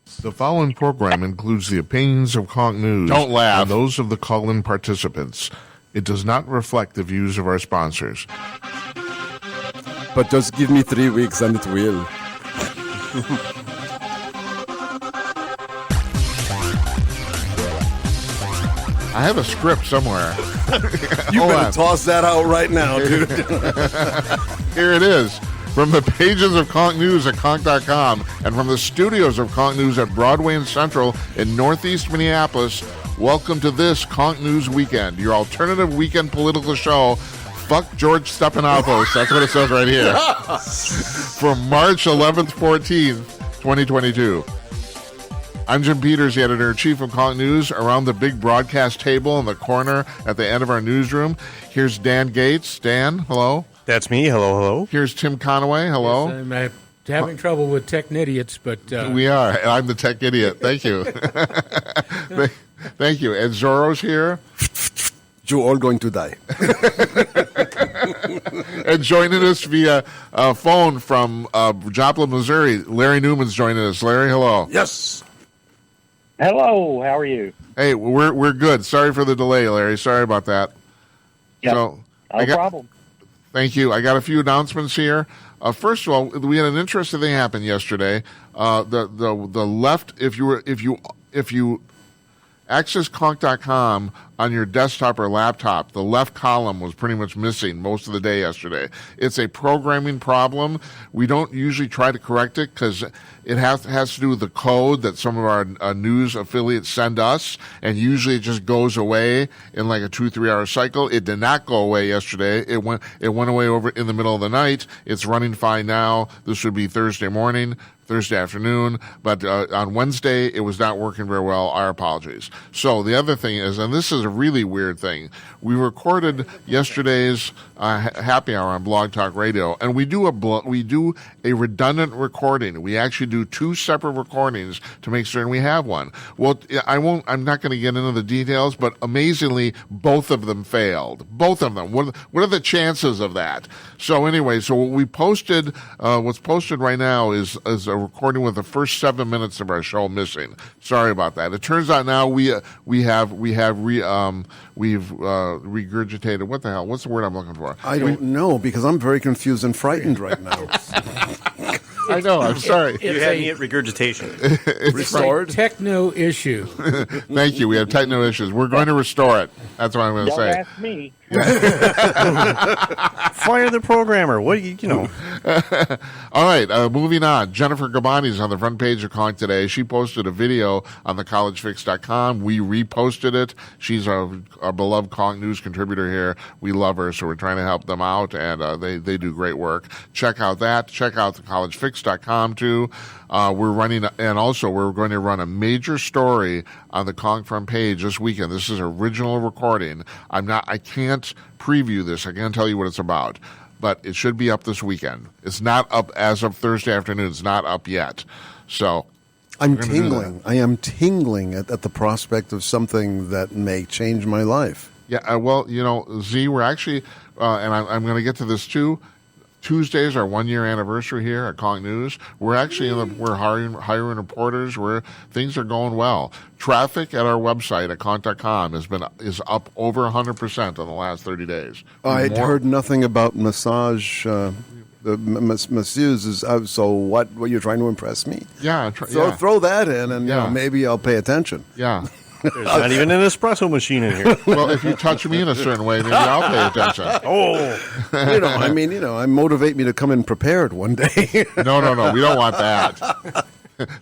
The following program includes the opinions of CONK News. Don't laugh. And those of the call-in participants. It does not reflect the views of our sponsors. But just give me 3 weeks and it will. I have a script somewhere. You Hold better on. toss that out right now, dude. Here it is. From the pages of CONK News at CONK.com and from the studios of CONK News at Broadway and Central in Northeast Minneapolis, welcome to this CONK News Weekend, your alternative weekend political show. Fuck George Stephanopoulos. That's what it says right here. From March 11th, 14th, 2022. I'm Jim Peters, the editor-in-chief of CONK News. Around the big broadcast table in the corner at the end of our newsroom, here's Dan Gates. Dan, hello. That's me. Hello, hello. Here's Tim Conaway. Hello. Yes, I'm having trouble with tech idiots, but... We are. I'm the tech idiot. Thank you. Thank you. And Zorro's here. You're all going to die. And joining us via phone from Joplin, Missouri, Larry Newman's joining us. Larry, hello. Yes. Hello, how are you? Hey, we're good. Sorry for the delay, Larry. Sorry about that. Yep. So, No problem. Thank you. I got a few announcements here. First of all, we had an interesting thing happen yesterday. The left, if you access CONK.com on your desktop or laptop, the left column was pretty much missing most of the day yesterday. It's a programming problem. We don't usually try to correct it because it has to do with the code that some of our news affiliates send us, and usually it just goes away in like a 2-3 hour cycle. It did not go away yesterday. It went away over in the middle of the night. It's running fine now. This would be Thursday morning, Thursday afternoon, but on Wednesday it was not working very well. Our apologies. So the other thing is, and this is a really weird thing, we recorded yesterday's happy hour on Blog Talk Radio, and we do a redundant recording. We actually do 2 separate recordings to make certain we have one. Well, I'm not going to get into the details, but amazingly, both of them failed. Both of them. What are the chances of that? So anyway, so what we posted, what's posted right now is a recording with the first 7 minutes of our show missing. Sorry about that. It turns out now we've regurgitated. What the hell? What's the word I'm looking for? I don't know, because I'm very confused and frightened right now. I know. I'm sorry. You had me at regurgitation. Restored? Techno issue. Thank you. We have technical issues. We're going to restore it. That's what I'm going to Don't say. ask me. Fire the programmer. What you know? All right, moving on. Jennifer Gabani is on the front page of CONK today. She posted a video on thecollegefix.com. We reposted it. She's our beloved CONK News contributor here. We love her, so we're trying to help them out, and they do great work. Check out that. Check out thecollegefix.com, too. We're running, and also we're going to run a major story on the CONK front page this weekend. This is original recording. I can't preview this. I can't tell you what it's about, but it should be up this weekend. It's not up as of Thursday afternoon. It's not up yet. So I'm tingling. I am tingling at the prospect of something that may change my life. yeah, well, Z, we're actually, and I'm going to get to this too. Tuesday's our 1-year anniversary here at CONK News. We're actually we're hiring reporters. Things are going well. Traffic at our website at CONK.com is up over 100% in the last 30 days. I'd heard nothing about massage. The masseuses. So what you're trying to impress me? Yeah, Throw that in, and maybe I'll pay attention. yeah. There's not even an espresso machine in here. Well, if you touch me in a certain way, maybe I'll pay attention. Oh, Motivate me to come in prepared one day. No, we don't want that.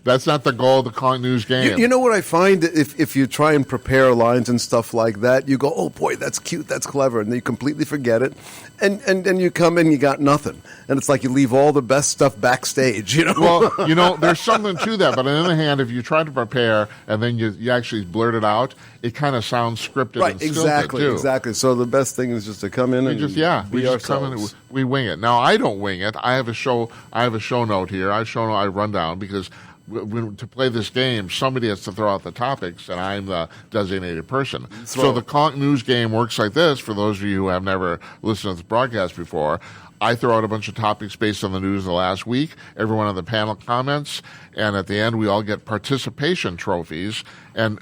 That's not the goal of the CONK News game. You know what I find? If you try and prepare lines and stuff like that, you go, oh boy, that's cute, that's clever, and then you completely forget it, and then you come in, you got nothing, and it's like you leave all the best stuff backstage. Well, there's something to that, but on the other hand, if you try to prepare and then you actually blurt it out, it kind of sounds scripted. Right, and stilted, too. exactly. So the best thing is just to come in We and just be come in ourselves. and we wing it. Now I don't wing it. I have a show note here. I run down because to play this game, somebody has to throw out the topics, and I'm the designated person. So the CONK news game works like this. For those of you who have never listened to this broadcast before, I throw out a bunch of topics based on the news of the last week. Everyone on the panel comments, and at the end, we all get participation trophies. And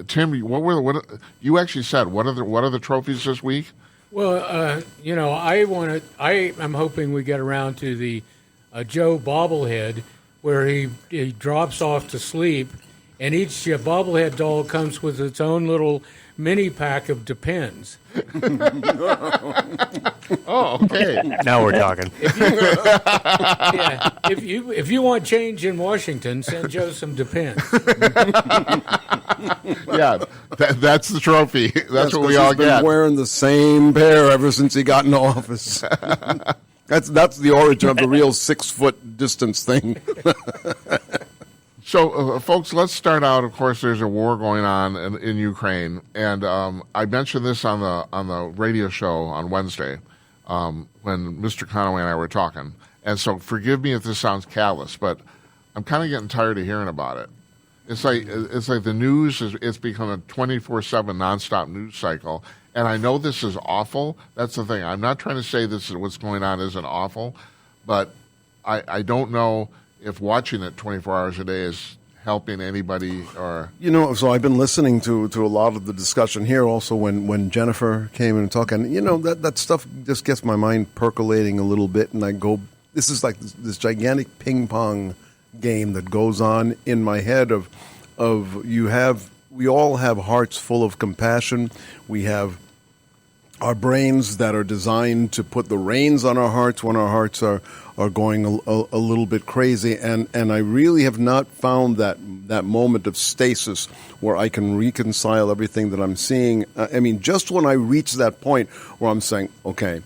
Tim, what you actually said? What are the trophies this week? Well, I'm hoping we get around to the Joe bobblehead where he drops off to sleep, and each bobblehead doll comes with its own little mini pack of Depends. Oh, okay. Now we're talking. Yeah, if you want change in Washington, send Joe some Depends. Yeah, that's the trophy. That's what we all He's been get. wearing the same pair ever since he got in office. That's the origin of the real 6 foot distance thing. So, folks, let's start out. Of course, there's a war going on in Ukraine, and I mentioned this on the radio show on Wednesday when Mr. Conaway and I were talking. And so, forgive me if this sounds callous, but I'm kind of getting tired of hearing about it. It's like the news it's become a 24/7 nonstop news cycle, and I know this is awful. That's the thing. I'm not trying to say this is what's going on isn't awful, but I don't know if watching it 24 hours a day is helping anybody or... So I've been listening to a lot of the discussion here also when Jennifer came in and talked, and, that stuff just gets my mind percolating a little bit, and I go, this is like this gigantic ping pong game that goes on in my head of we all have hearts full of compassion. We have our brains that are designed to put the reins on our hearts when our hearts are going a little bit crazy, and I really have not found that moment of stasis where I can reconcile everything that I'm seeing. Just when I reach that point where I'm saying, okay,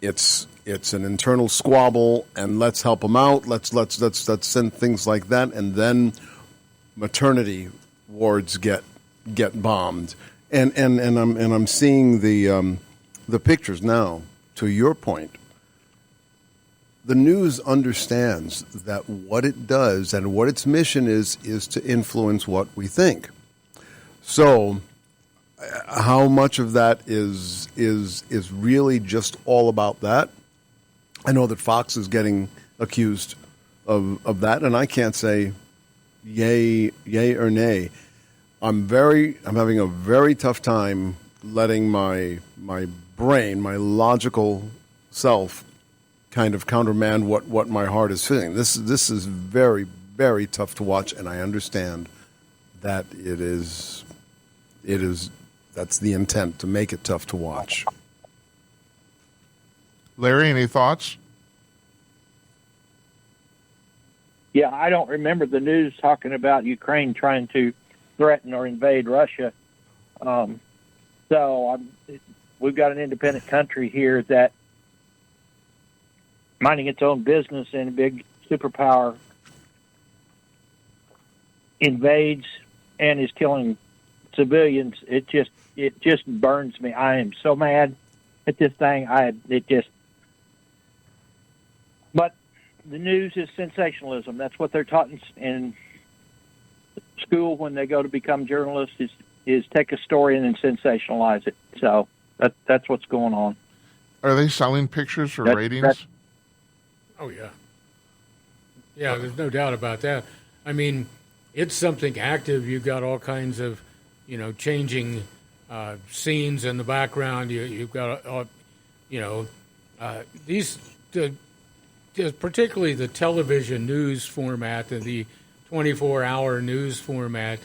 it's an internal squabble, and let's help them out. Let's send things like that, and then maternity wards get bombed. And I'm seeing the pictures now. To your point, the news understands that what it does and what its mission is to influence what we think. So, how much of that is really just all about that? I know that Fox is getting accused of that, and I can't say yay or nay. I'm having a very tough time letting my brain, my logical self, kind of countermand what my heart is feeling. This is very, very tough to watch, and I understand that it is that's the intent, to make it tough to watch. Larry, any thoughts? Yeah, I don't remember the news talking about Ukraine trying to threaten or invade Russia. We've got an independent country here that minding its own business, and a big superpower invades and is killing civilians. It just burns me. I am so mad at this thing. But the news is sensationalism. That's what they're taught in school when they go to become journalists, is take a story and then sensationalize it. So that's what's going on. Are they selling pictures for ratings? Oh, yeah. Yeah, there's no doubt about that. It's something active. You've got all kinds of, changing scenes in the background. You've got, particularly the television news format and the 24-hour news format.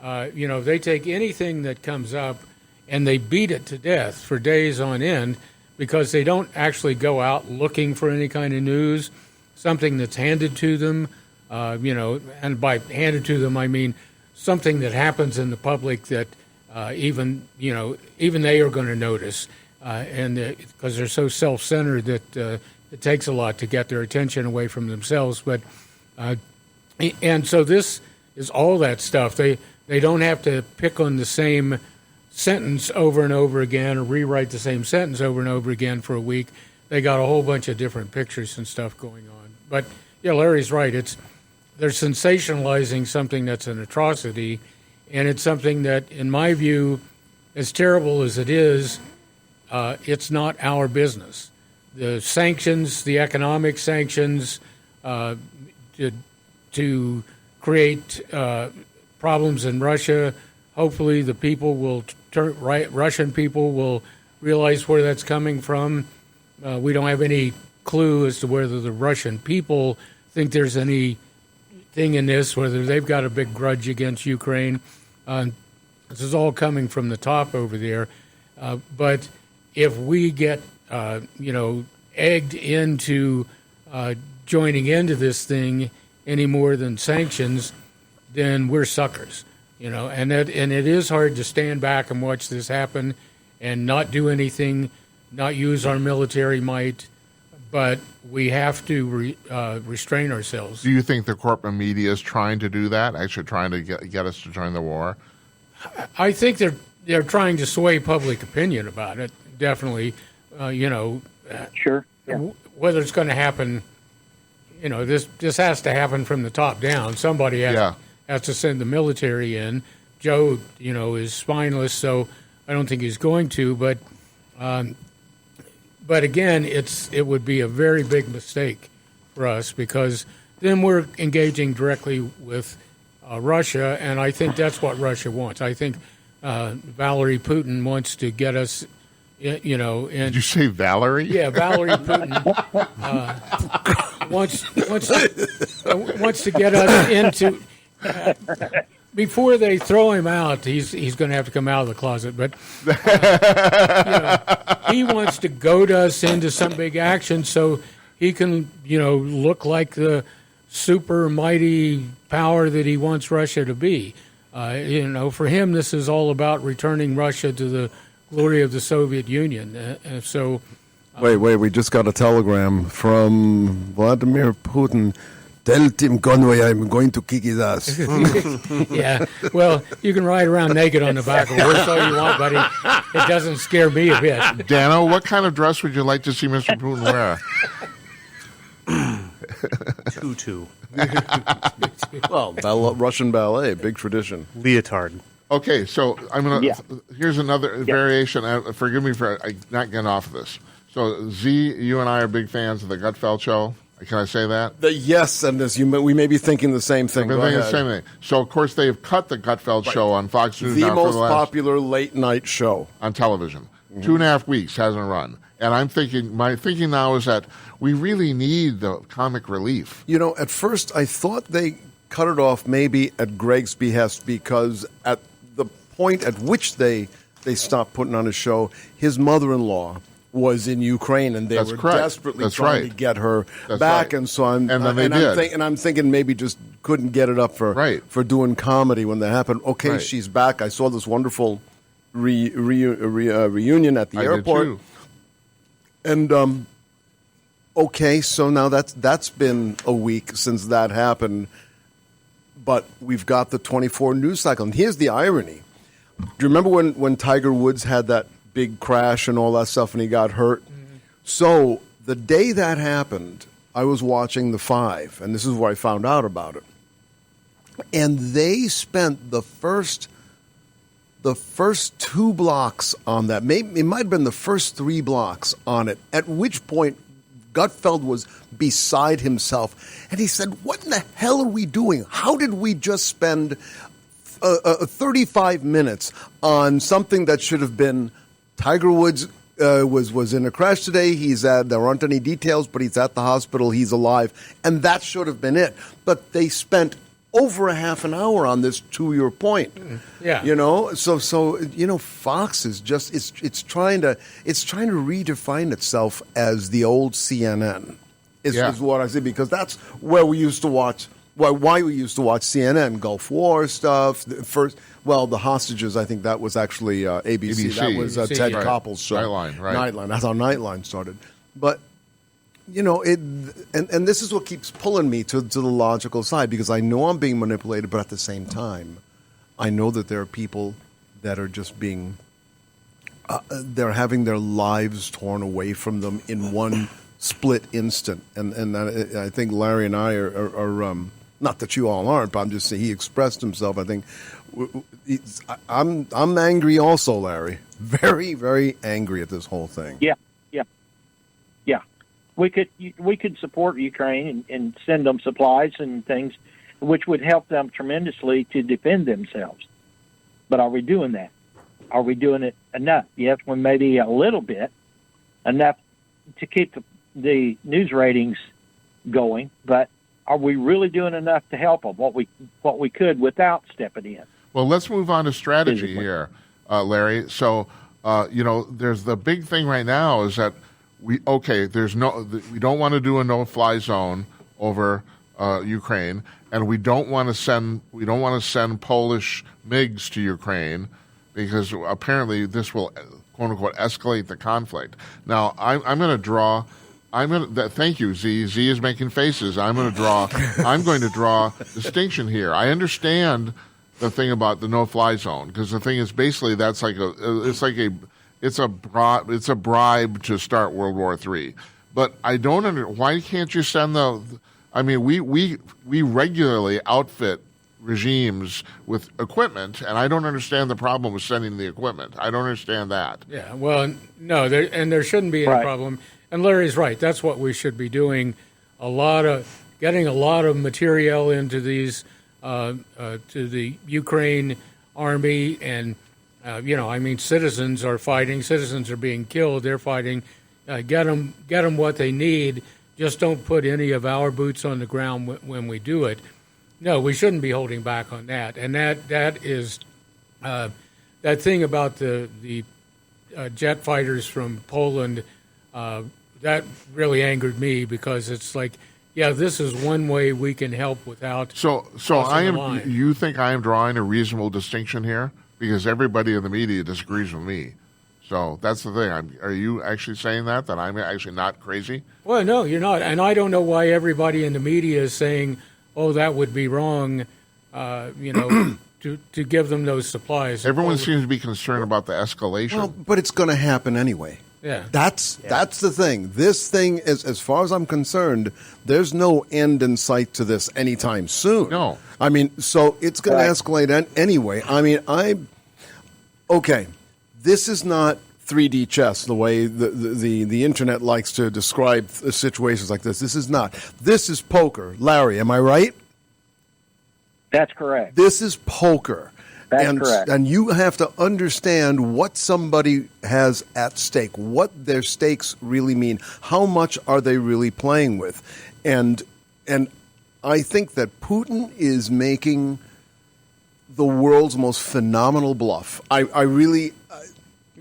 They take anything that comes up and they beat it to death for days on end, because they don't actually go out looking for any kind of news, something that's handed to them, and by handed to them, I mean something that happens in the public that even they are going to notice, and because they're so self-centered that it takes a lot to get their attention away from themselves. But and so this is all that stuff. They don't have to pick on the same sentence over and over again, or rewrite the same sentence over and over again for a week. They got a whole bunch of different pictures and stuff going on. But yeah, Larry's right. they're sensationalizing something that's an atrocity, and it's something that, in my view, as terrible as it is, it's not our business. The sanctions, the economic sanctions, to create problems in Russia. Hopefully, the people will Russian people will realize where that's coming from. We don't have any clue as to whether the Russian people think there's anything in this, whether they've got a big grudge against Ukraine. This is all coming from the top over there. But if we get, egged into joining into this thing any more than sanctions, then we're suckers. And it is hard to stand back and watch this happen and not do anything, not use our military might, but we have to restrain ourselves. Do you think the corporate media is trying to do that, actually trying to get us to join the war? I think they're trying to sway public opinion about it, definitely. Sure. Yeah. Whether it's going to happen, this has to happen from the top down. Somebody has to send the military in. Joe, is spineless, so I don't think he's going to. But again, it would be a very big mistake for us, because then we're engaging directly with Russia, and I think that's what Russia wants. I think Valerie Putin wants to get us, and Did you say Valerie? Yeah, Valerie Putin wants to get us into. Before they throw him out, he's going to have to come out of the closet. But he wants to goad us into some big action so he can, look like the super mighty power that he wants Russia to be. For him, this is all about returning Russia to the glory of the Soviet Union. Wait, we just got a telegram from Vladimir Putin. Tell Tim Conway I'm going to kick his ass. Yeah, well, you can ride around naked on the back of a horse all you want, buddy. It doesn't scare me a bit. Dano, what kind of dress would you like to see Mr. Putin wear? Tutu. Well, Russian ballet, big tradition. Leotard. Okay, so here's another variation. Forgive me for not getting off of this. So, Z, you and I are big fans of the Gutfeld show. Can I say that? Yes, and we may be thinking the same thing. I've been thinking the same thing. So, of course, they have cut the Gutfeld show on Fox News the now most for the last, popular late night show on television. 2.5 weeks hasn't run. And my thinking now is that we really need the comic relief. At first I thought they cut it off maybe at Greg's behest, because at the point at which they stopped putting on a show, his mother-in-law was in Ukraine, and they were desperately trying to get her back. And so I'm thinking maybe just couldn't get it up for doing comedy when that happened. Okay, she's back. I saw this wonderful reunion at the airport. Did too. And okay, so now that's been a week since that happened, but we've got the 24 news cycle. And here's the irony: do you remember when Tiger Woods had that big crash and all that stuff, and he got hurt? Mm-hmm. So the day that happened, I was watching the 5, and this is where I found out about it. And they spent the first 2 blocks on that. Maybe it might have been the first 3 blocks on it, at which point Gutfeld was beside himself. And he said, what in the hell are we doing? How did we just spend 35 minutes on something that should have been Tiger Woods was in a crash today. There aren't any details, but he's at the hospital. He's alive. And that should have been it. But they spent over a half an hour on this, to your point. Yeah. So Fox is just it's trying to redefine itself as the old CNN is what I say, because that's where we used to watch. Why we used to watch CNN, Gulf War stuff. The hostages, I think that was actually ABC. That was Ted Koppel's show. Nightline. That's how Nightline started. But and this is what keeps pulling me to the logical side, because I know I'm being manipulated, but at the same time, I know that there are people that are just being they're having their lives torn away from them in one split instant, and I think Larry and I are Not that you all aren't, but I'm just saying he expressed himself. I think I'm angry also, Larry. Very, very angry at this whole thing. Yeah. We could support Ukraine and send them supplies and things, which would help them tremendously to defend themselves. But are we doing that? Are we doing it enough? Yes, well, maybe a little bit, enough to keep the news ratings going. But are we really doing enough to help them? What we could without stepping in. Well, let's move on to strategy here, Larry. So, there's the big thing right now is that we don't want to do a no-fly zone over Ukraine, and we don't want to send Polish MiGs to Ukraine because apparently this will quote unquote escalate the conflict. Now, I'm going to draw. Thank you, Z. Z is making faces. I'm going to draw distinction here. I understand the thing about the no-fly zone because the thing is basically that's it's a bribe to start World War III. But I don't why can't you send we regularly outfit regimes with equipment, and I don't understand the problem with sending the equipment. I don't understand that. Yeah, well, no, there shouldn't be any problem. And Larry's right. That's what we should be doing. Getting a lot of material into these to the Ukraine army, and citizens are fighting. Citizens are being killed. They're fighting. Get them what they need. Just don't put any of our boots on the ground when we do it. No, we shouldn't be holding back on that. And that is that thing about the jet fighters from Poland. That really angered me because it's like, yeah, this is one way we can help without. So you think I am drawing a reasonable distinction here? Because everybody in the media disagrees with me. So that's the thing. Are you actually saying that I'm actually not crazy? Well, no, you're not. And I don't know why everybody in the media is saying, oh, that would be wrong, to give them those supplies. Everyone seems to be concerned about the escalation. Well, but it's going to happen anyway. Yeah. That's the thing. This thing is, as far as I'm concerned, there's no end in sight to this anytime soon. No. I mean, so it's going to escalate anyway. I mean, okay, this is not 3D chess the way the internet likes to describe situations like this. This is not. This is poker. Larry, am I right? That's correct. This is poker. That's correct. And you have to understand what somebody has at stake, what their stakes really mean, how much are they really playing with. And I think that Putin is making the world's most phenomenal bluff. I really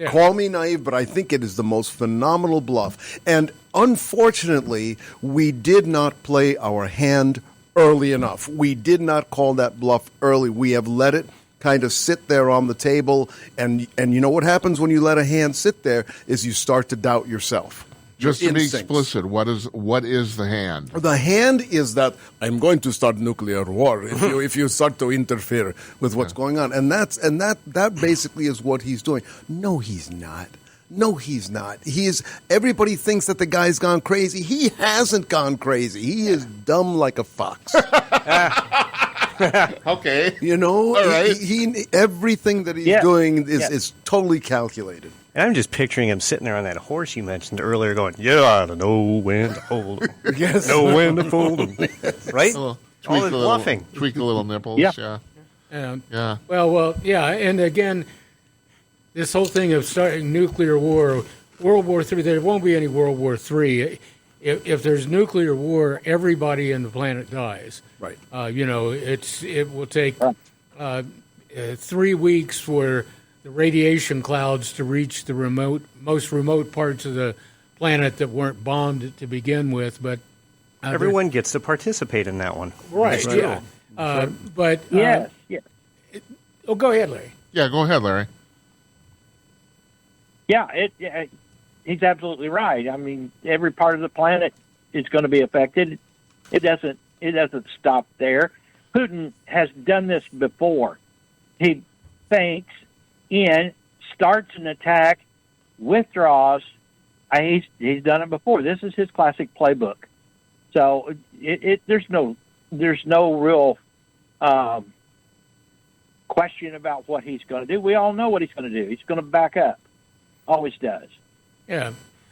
call me naive, but I think it is the most phenomenal bluff. And unfortunately, we did not play our hand early enough. We did not call that bluff early. We have let it kind of sit there on the table, and you know what happens when you let a hand sit there is you start to doubt yourself. Just to be explicit, what is the hand? The hand is that I'm going to start nuclear war if you start to interfere with what's going on, and that basically is what he's doing. No, he's not. No, he's not. Everybody thinks that the guy's gone crazy. He hasn't gone crazy. He is dumb like a fox. Okay. All right. He everything that he's doing is totally calculated. And I'm just picturing him sitting there on that horse you mentioned earlier going, you ought to know when to hold him. Yes. Know when to fold him. Right? All the bluffing. Tweak a little nipples. Yeah. Well, yeah. And again, this whole thing of starting nuclear war, World War III, there won't be any World War III. If there's nuclear war, everybody on the planet dies. Right. It will take 3 weeks for the radiation clouds to reach the most remote parts of the planet that weren't bombed to begin with. But everyone gets to participate in that one. Right. Yeah. But yes. Go ahead, Larry. Yeah, go ahead, Larry. Yeah, he's absolutely right. I mean, every part of the planet is going to be affected. It doesn't stop there. Putin has done this before. He thinks starts an attack, withdraws. He's done it before. This is his classic playbook. So there's no there's no real question about what he's going to do. We all know what he's going to do. He's going to back up. Always does. Yeah.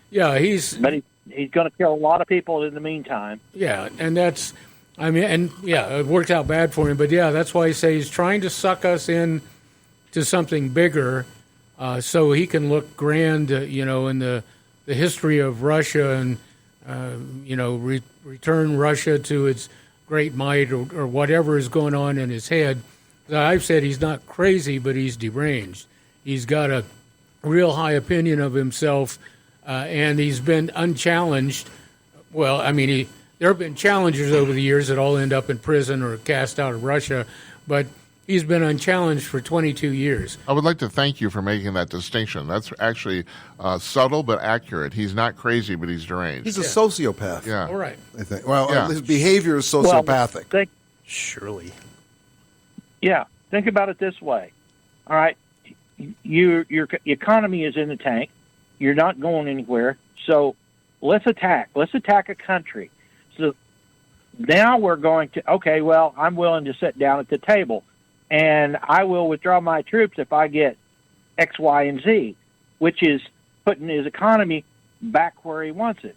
Yeah, But he's going to kill a lot of people in the meantime. Yeah, and that's, I mean, and yeah, it worked out bad for him. But yeah, that's why I say he's trying to suck us in to something bigger, so he can look grand, in the history of Russia and return Russia to its great might or whatever is going on in his head. I've said he's not crazy, but he's deranged. He's got a real high opinion of himself, and he's been unchallenged. Well, I mean, there have been challengers over the years that all end up in prison or cast out of Russia, but he's been unchallenged for 22 years. I would like to thank you for making that distinction. That's actually subtle but accurate. He's not crazy, but he's deranged. He's a sociopath. Yeah. All right. I think. Well, Yeah. his behavior is sociopathic. Surely. Yeah, think about it this way. All right, your economy is in the tank. You're not going anywhere. So let's attack. Let's attack a country. So now we're going to, okay, well, I'm willing to sit down at the table, and I will withdraw my troops if I get X, Y, and Z, which is putting his economy back where he wants it.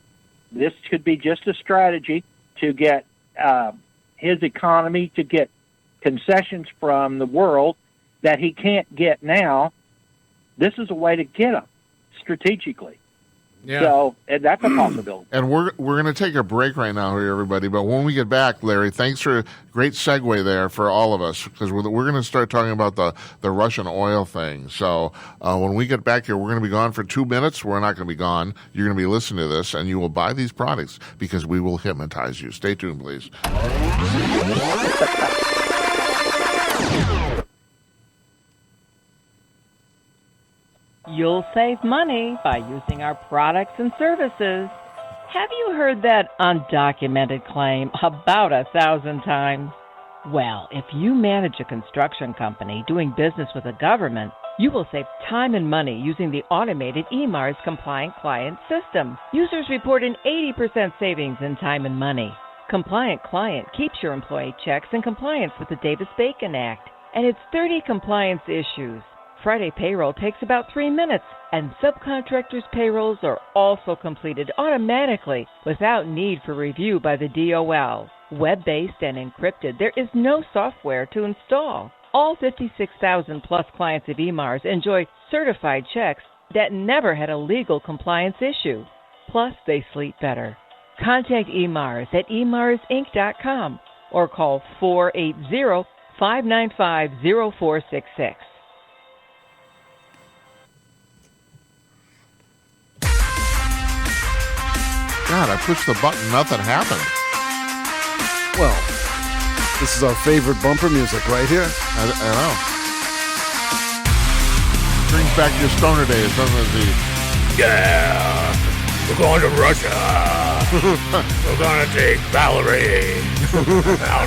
This could be just a strategy to get his economy to get concessions from the world that he can't get now. This is a way to get them strategically. Yeah. So that's a possibility. And we're going to take a break right now here, everybody. But when we get back, Larry, thanks for a great segue there for all of us, because we're going to start talking about the Russian oil thing. So when we get back here, we're going to be gone for 2 minutes. We're not going to be gone. You're going to be listening to this, and you will buy these products because we will hypnotize you. Stay tuned, please. You'll save money by using our products and services. Have you heard that undocumented claim about 1,000 times? Well, if you manage a construction company doing business with the government, you will save time and money using the automated EMARS compliant client system. Users report an 80% savings in time and money. Compliant Client keeps your employee checks in compliance with the Davis-Bacon Act and its 30 compliance issues. Friday payroll takes about 3 minutes, and subcontractors' payrolls are also completed automatically without need for review by the DOL. Web-based and encrypted, there is no software to install. All 56,000 plus clients of EMARS enjoy certified checks that never had a legal compliance issue. Plus, they sleep better. Contact EMARS at emarsinc.com or call 480-595-0466. God, I pushed the button. Nothing happened. Well, this is our favorite bumper music right here. I know. Brings back your stoner days, doesn't it, Z? Yeah, we're going to Russia. We're going to take Valerie.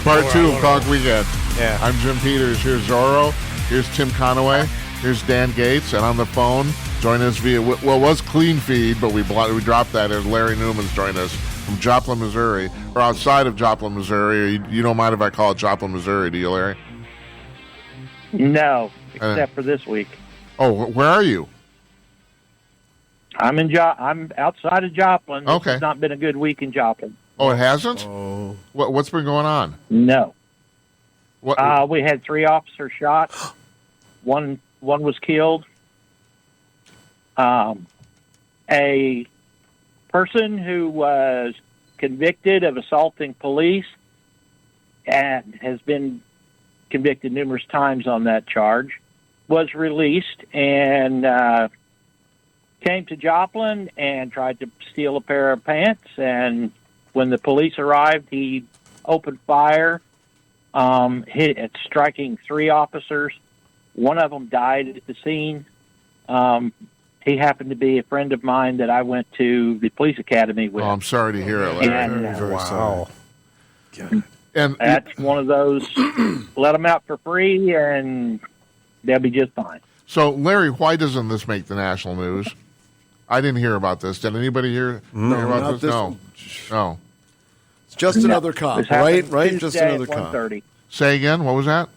Part 2 of CONK Weekend. Yeah. I'm Jim Peters. Here's Zorro. Here's Tim Conaway. Here's Dan Gates. And on the phone, join us via, well, it was Clean Feed, but we dropped that. There's Larry Newman's joined us from Joplin, Missouri. Or outside of Joplin, Missouri. You don't mind if I call it Joplin, Missouri, do you, Larry? No, except for this week. Oh, where are you? I'm outside of Joplin. Okay. It's not been a good week in Joplin. Oh, it hasn't? Oh. What's been going on? No. What? We had 3 officers shot. One was killed. A person who was convicted of assaulting police and has been convicted numerous times on that charge was released and came to Joplin and tried to steal a pair of pants. And when the police arrived, he opened fire, striking 3 officers. One of them died at the scene. He happened to be a friend of mine that I went to the police academy with. Oh, I'm sorry to hear it, Larry. And, Very sorry. God. And that's one of those, let them out for free and they'll be just fine. so, Larry, why doesn't this make the national news? I didn't hear about this. Did anybody hear about not this? this No. one. No. It's just another cop, This right? happened Right? Just Tuesday another at cop. 1:30. Say again. What was that?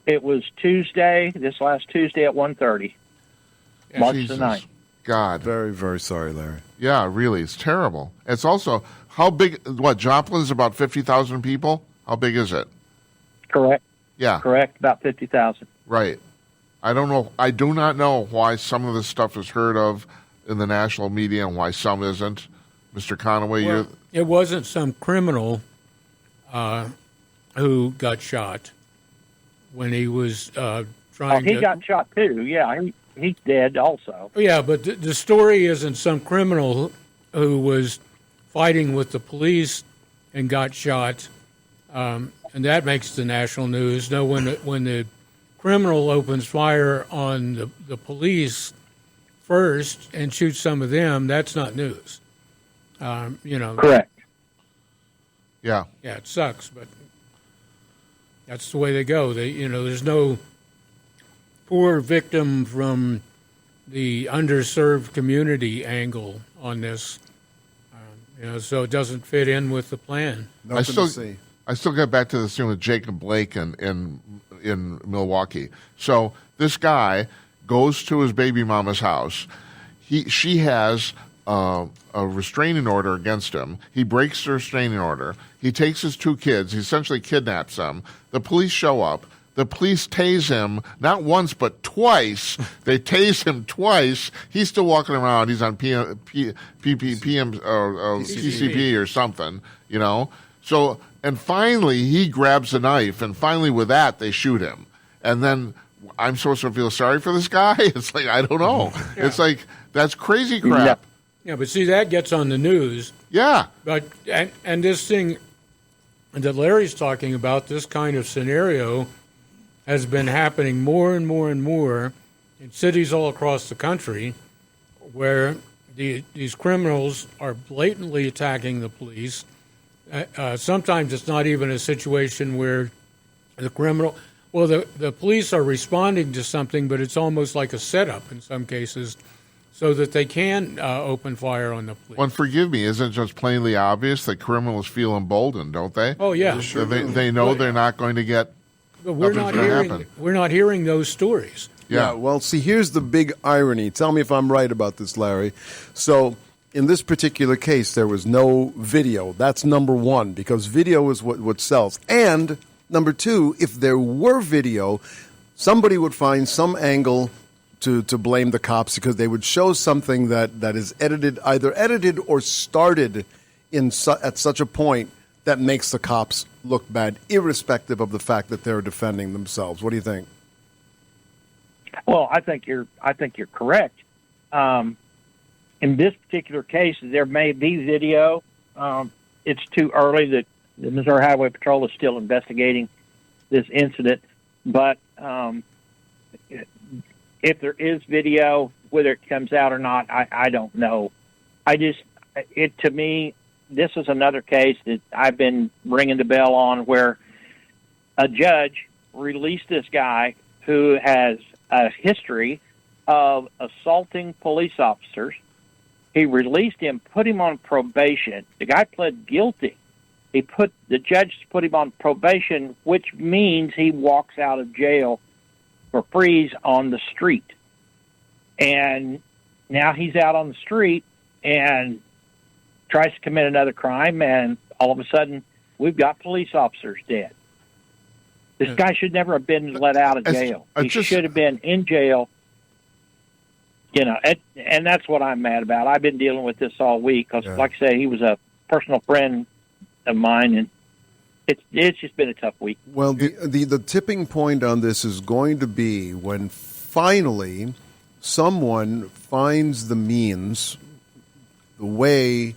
It was Tuesday, this last Tuesday at 1:30, March Jesus. the 9th. God. Very, very sorry, Larry. Yeah, really. It's terrible. It's also, how big, what, Joplin's about 50,000 people? How big is it? Correct. Yeah, Correct. About 50,000. right. I don't know. I do not know why some of this stuff is heard of in the national media and why some isn't. Mr. Conaway, Well, it wasn't some criminal who got shot when he was trying He to. got shot too. Yeah, he's dead also. Yeah, but the story isn't some criminal who was fighting with the police and got shot, and that makes the national news. No, when the criminal opens fire on the police first and shoots some of them, that's not news. Correct. yeah. Yeah, it sucks, but that's the way they go. There's no poor victim from the underserved community angle on this. So it doesn't fit in with the plan. Nothing to see. I still get back to the scene with Jacob Blake in Milwaukee. So this guy goes to his baby mama's house. She has a restraining order against him. He breaks the restraining order. He takes his two kids. He essentially kidnaps them. The police show up. The police tase him, not once, but twice. They tase him twice. He's still walking around. He's on PCP or something, So, and finally, he grabs a knife, and finally with that, they shoot him. And then I'm supposed to feel sorry for this guy? It's like, I don't know. Yeah. It's like, that's crazy crap. Yeah, but see, that gets on the news. Yeah. But and this thing that Larry's talking about, this kind of scenario, has been happening more and more and more in cities all across the country, where these criminals are blatantly attacking the police. Sometimes it's not even a situation where the criminal. Well, the police are responding to something, but it's almost like a setup in some cases, so that they can open fire on the police. Well, and forgive me, isn't it just plainly obvious that criminals feel emboldened, don't they? Oh yeah, They know they're not going to get. but we're nothing's not gonna hearing. happen. We're not hearing those stories. Yeah. Well, see, here's the big irony. Tell me if I'm right about this, Larry. So, in this particular case, there was no video. That's number one, because video is what sells. And number two, if there were video, somebody would find some angle to blame the cops, because they would show something that is either edited or started at such a point that makes the cops look bad, irrespective of the fact that they're defending themselves. What do you think? Well, I think you're correct. In this particular case, there may be video. It's too early. That the Missouri Highway Patrol is still investigating this incident, but if there is video, whether it comes out or not, I don't know. To me, this is another case that I've been ringing the bell on, where a judge released this guy who has a history of assaulting police officers. He released him, put him on probation. The guy pled guilty. The judge put him on probation, which means he walks out of jail for free on the street. And now he's out on the street and tries to commit another crime, and all of a sudden we've got police officers dead. This guy should never have been let out of jail. He should have been in jail. And that's what I'm mad about. I've been dealing with this all week because, like I say, he was a personal friend of mine, and it's just been a tough week. Well, the tipping point on this is going to be when finally someone finds the means, the way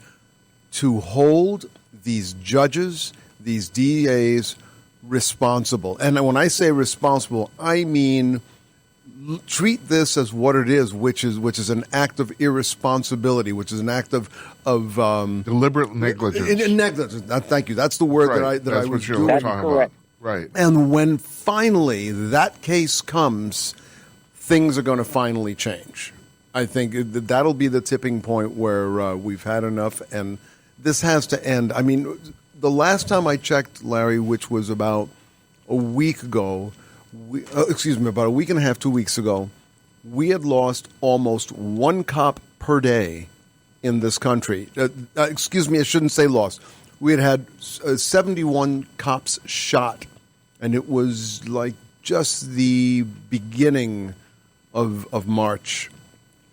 to hold these judges, these DAs responsible. And when I say responsible, I mean treat this as what it is, which is an act of irresponsibility, which is an act of deliberate negligence. Negligence. Thank you. That's the word that I was what doing. you're talking about. Right. And when finally that case comes, things are going to finally change. I think that'll be the tipping point where we've had enough, and this has to end. I mean, the last time I checked, Larry, which was about a week ago, about a week and a half, 2 weeks ago, we had lost almost one cop per day in this country. I shouldn't say lost. We had 71 cops shot, and it was like just the beginning of March.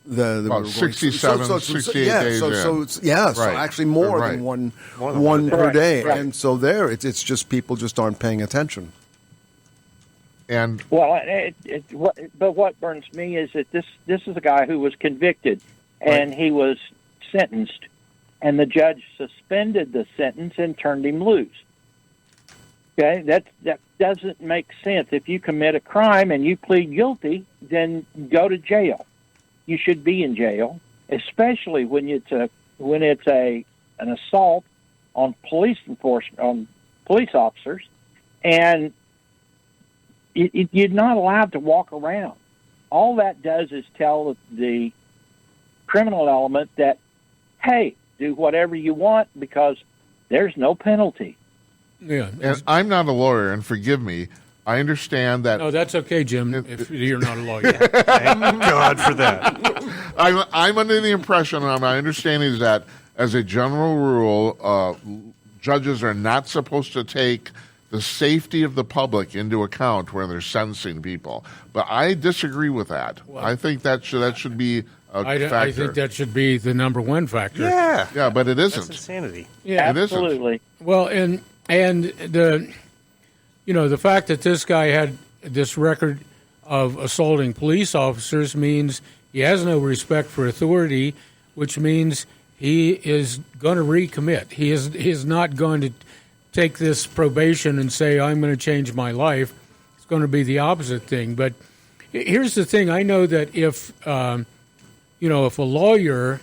About 67, 68 days so in. So Right. actually more Right. than one per Right, day. right. And so there, it's just people just aren't paying attention. And Well, but what burns me is that this is a guy who was convicted and he was sentenced, and the judge suspended the sentence and turned him loose. Okay, that doesn't make sense. If you commit a crime and you plead guilty, then go to jail. You should be in jail, especially when it's an assault on police enforcement, on police officers, and you're not allowed to walk around. All that does is tell the criminal element that, hey, do whatever you want because there's no penalty. Yeah. and I'm not a lawyer, and forgive me. I understand that No, that's okay, Jim, if you're not a lawyer. Thank God for that. I'm under the impression, and my understanding is that, as a general rule, judges are not supposed to take the safety of the public into account when they're sentencing people. But I disagree with that. I think that should be a factor. I think that should be the number one factor. Yeah. But it That's isn't. insanity. Yeah. It isn't. Absolutely. Well, and the fact that this guy had this record of assaulting police officers means he has no respect for authority, which means he is going to recommit. He is not going to take this probation and say, I'm going to change my life. It's going to be the opposite thing. But here's the thing. I know that if a lawyer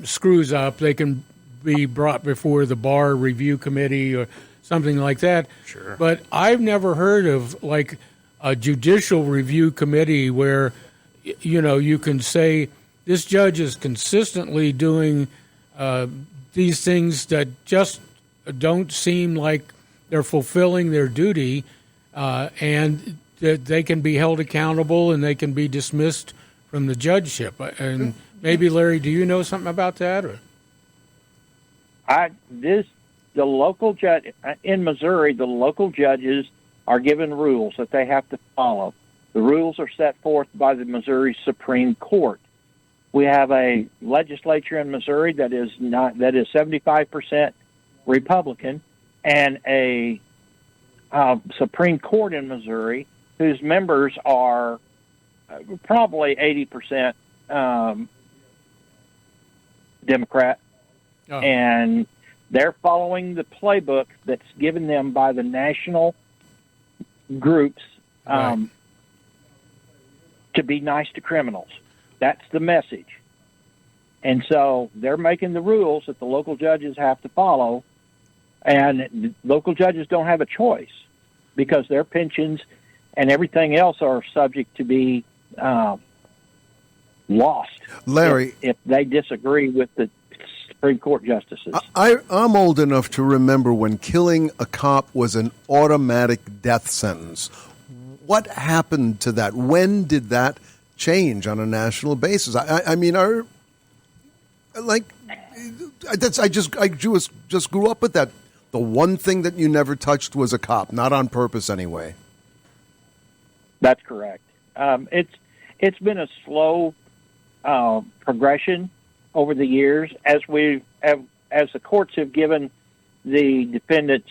screws up, they can be brought before the bar review committee or something like that. Sure. But I've never heard of like a judicial review committee where, you can say this judge is consistently doing these things that just don't seem like they're fulfilling their duty, and that they can be held accountable and they can be dismissed from the judgeship. And maybe, Larry, do you know something about that? Or? The local judge in Missouri, the local judges are given rules that they have to follow. The rules are set forth by the Missouri Supreme Court. We have a legislature in Missouri that is 75% Republican, and a Supreme Court in Missouri whose members are probably 80% Democrat, and they're following the playbook that's given them by the national groups to be nice to criminals. That's the message. And so they're making the rules that the local judges have to follow, and local judges don't have a choice because their pensions and everything else are subject to be lost, Larry, if they disagree with the Supreme Court justices. I'm old enough to remember when killing a cop was an automatic death sentence. What happened to that? When did that change on a national basis? I just grew up with that. The one thing that you never touched was a cop, not on purpose anyway. That's correct. It's been a slow progression over the years as the courts have given the defendants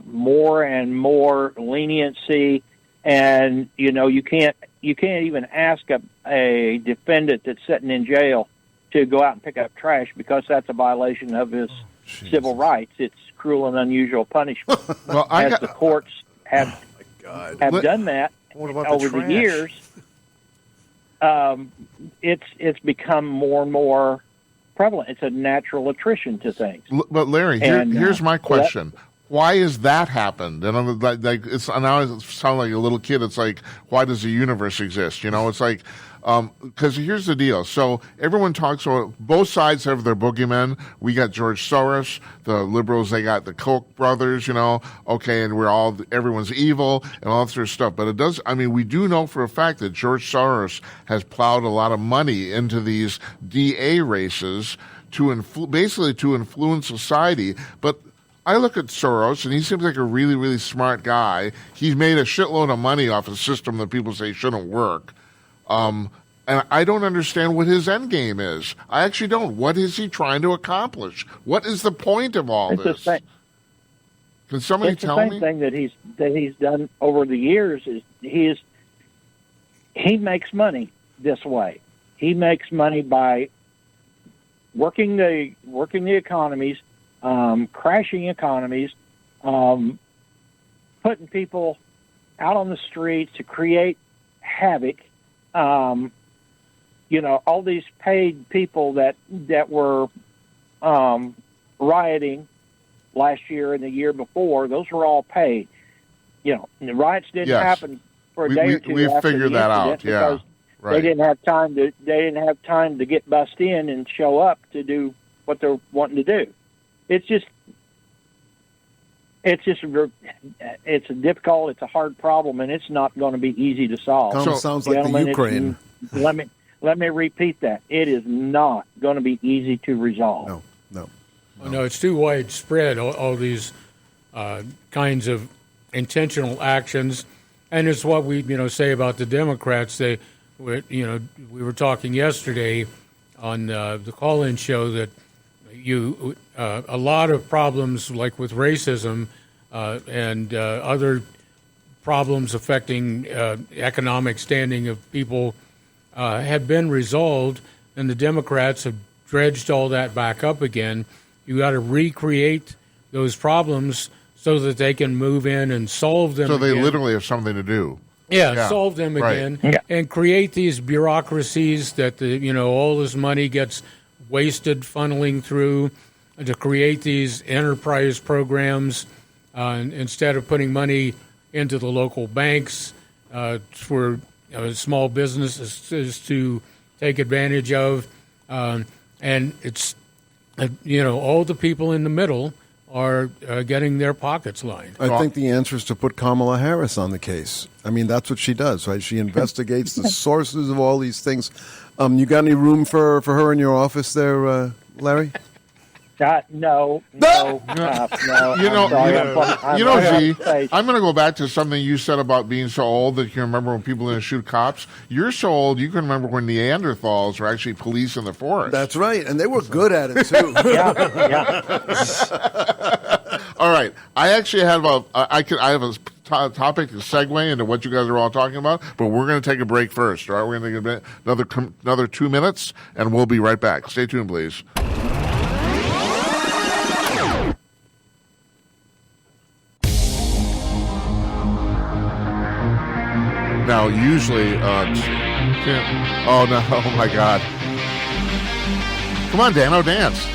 more and more leniency, and you can't even ask a defendant that's sitting in jail to go out and pick up trash because that's a violation of his civil rights. It's cruel and unusual punishment. Well, the courts have done that over the years, it's become more and more prevalent. It's a natural attrition to things. But Larry, here's my question: why has that happened? And now it sounds like a little kid. It's like, why does the universe exist? It's like Because here's the deal. So everyone talks about both sides have their boogeymen. We got George Soros, the liberals. They got the Koch brothers. Okay, and everyone's evil and all that sort of stuff. But it does. I mean, we do know for a fact that George Soros has plowed a lot of money into these DA races to basically to influence society. But I look at Soros, and he seems like a really, really smart guy. He's made a shitload of money off a system that people say shouldn't work. And I don't understand what his end game is. I actually don't. What is he trying to accomplish? What is the point of all this? Can somebody tell me? It's the same thing that he's done over the years. He makes money this way. He makes money by working the economies, crashing economies, putting people out on the streets to create havoc. All these paid people that were rioting last year and the year before, those were all paid. The riots didn't happen for a day or two. We after figured the that out. incident Yeah, because right. They didn't have time to get bussed in and show up to do what they're wanting to do. It's difficult. It's a hard problem, and it's not going to be easy to solve. Sounds like the Ukraine. Let me repeat that. It is not going to be easy to resolve. No. No, it's too widespread, all these kinds of intentional actions. And it's what we say about the Democrats. We were talking yesterday on the call-in show that a lot of problems like with racism and other problems affecting economic standing of people have been resolved, and the Democrats have dredged all that back up again. You got to recreate those problems so that they can move in and solve them. So they again. literally have something to do. Yeah, solve them again, and create these bureaucracies that all this money gets wasted funneling through to create these enterprise programs instead of putting money into the local banks for small businesses to take advantage of, and it's all the people in the middle are getting their pockets lined. I think the answer is to put Kamala Harris on the case. I mean, that's what she does, right? She investigates the sources of all these things. You got any room for her in your office there, Larry? No. Z, I'm going to go back to something you said about being so old that you can remember when people didn't shoot cops. You're so old you can remember when Neanderthals were actually police in the forest. That's right, and they were good at it too. All right, I actually have I have a topic to segue into what you guys are all talking about, but we're going to take a break first. All right, we're going to take another 2 minutes, and we'll be right back. Stay tuned, please. Now, usually, oh my God. Come on, Dano, dance.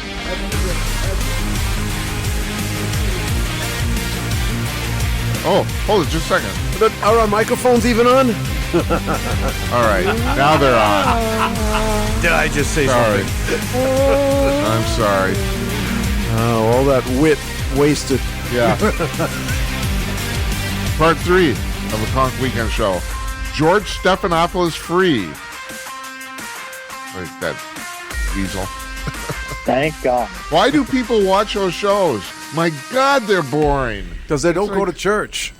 Oh, hold it just a second. Are our microphones even on? All right, now they're on. Did I just say Sorry. something? I'm sorry. Oh, all that wit wasted. Yeah. Part 3 of the CONK Weekend Show. George Stephanopoulos free. Like that weasel. Thank God. Why do people watch those shows? My God, they're boring. Because they don't go to church.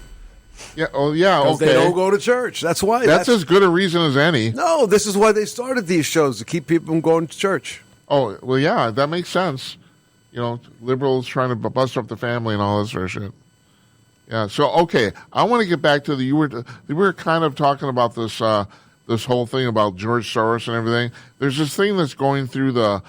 Yeah. Oh, yeah. Okay. They don't go to church. That's why. That's as good a reason as any. No, this is why they started these shows, to keep people from going to church. Oh, well, yeah, that makes sense. Liberals trying to bust up the family and all this sort of shit. Yeah. So, okay, I want to get back to we were kind of talking about this this whole thing about George Soros and everything. There's this thing that's going through the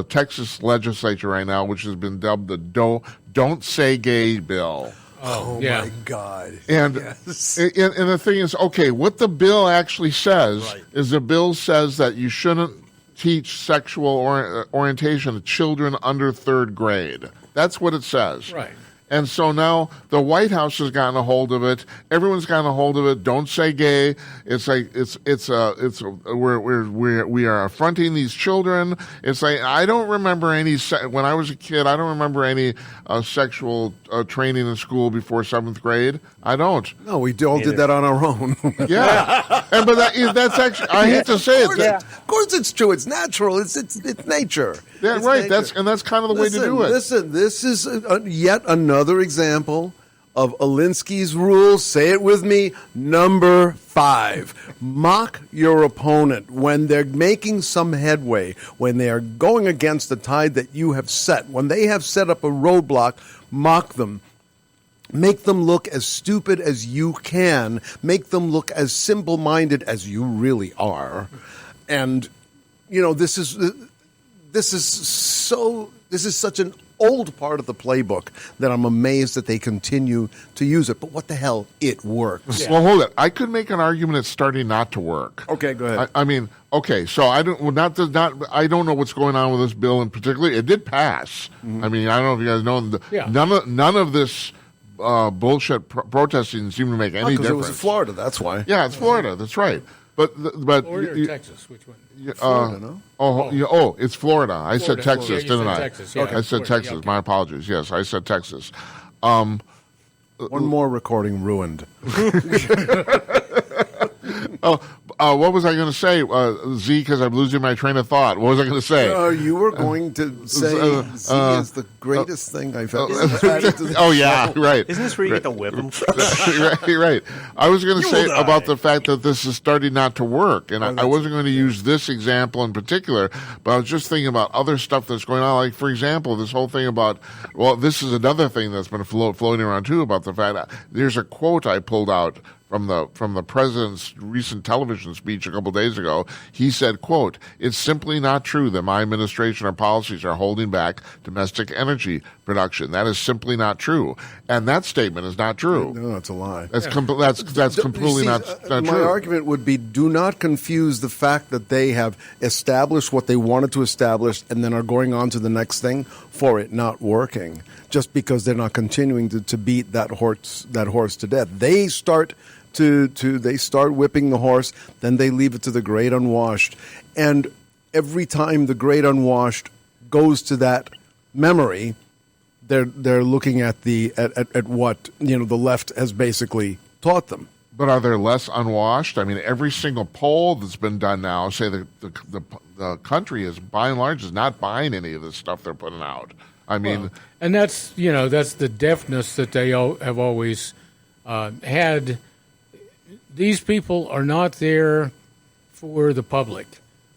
Texas legislature right now, which has been dubbed the "Don't Say Gay" bill. Oh yeah. my God! And yes. and the thing is, okay, what the bill actually says is the bill says that you shouldn't teach sexual orientation to children under 3rd grade. That's what it says. Right. And so now the White House has gotten a hold of it. Everyone's gotten a hold of it. Don't say gay. It's like we are affronting these children. It's like I don't remember any when I was a kid. I don't remember any sexual training in school before 7th grade. I don't. No, we all did that on our own. Yeah, that's actually. I hate to say it. Of course, it's true. It's natural. It's nature. Yeah, it's right. Nature. That's kind of the way to do it. Listen, this is yet another example of Alinsky's rule. Say it with me. Number 5. Mock your opponent when they're making some headway, when they are going against the tide that you have set. When they have set up a roadblock, mock them. Make them look as stupid as you can. Make them look as simple-minded as you really are. And, this is such an old part of the playbook that I'm amazed that they continue to use it. But what the hell? It works. Yeah. Well, hold it. I could make an argument it's starting not to work. Okay, go ahead. I mean, okay, so I don't know what's going on with this bill in particular. It did pass. Mm-hmm. I mean, I don't know if you guys know. None of this bullshit protesting seemed to make any difference. It was Florida. That's why. Yeah, it's Florida. That's right. But Florida or Texas? Which one? Florida, no? It's Florida. I said Texas, didn't I? Texas, yeah. Okay. I said Florida, Texas. yeah, okay. My apologies. Yes, I said Texas. One more recording ruined. What was I going to say, Z? Because I'm losing my train of thought. What was I going to say? You were going to say Z is the greatest thing I've ever added to the Oh, show. yeah, right. Isn't this where you get to whip them? right. I was going to say about the fact that this is starting not to work, and I wasn't going to use this example in particular, but I was just thinking about other stuff that's going on. Like, for example, this whole thing about, this is another thing that's been floating around, too, about the fact that there's a quote I pulled out from the president's recent television speech a couple days ago. He said, quote, "It's simply not true that my administration or policies are holding back domestic energy production. That is simply not true." And that statement is not true. No, it's a lie. That's completely not true. My argument would be, do not confuse the fact that they have established what they wanted to establish and then are going on to the next thing for it not working, just because they're not continuing to beat that horse to death. They start whipping the horse, then they leave it to the great unwashed. And every time the great unwashed goes to that memory, they're looking at what the left has basically taught them. But are there less unwashed? I mean, every single poll that's been done now say the country is, by and large, is not buying any of this stuff they're putting out. I mean, and that's the deafness that they have always had. These people are not there for the public.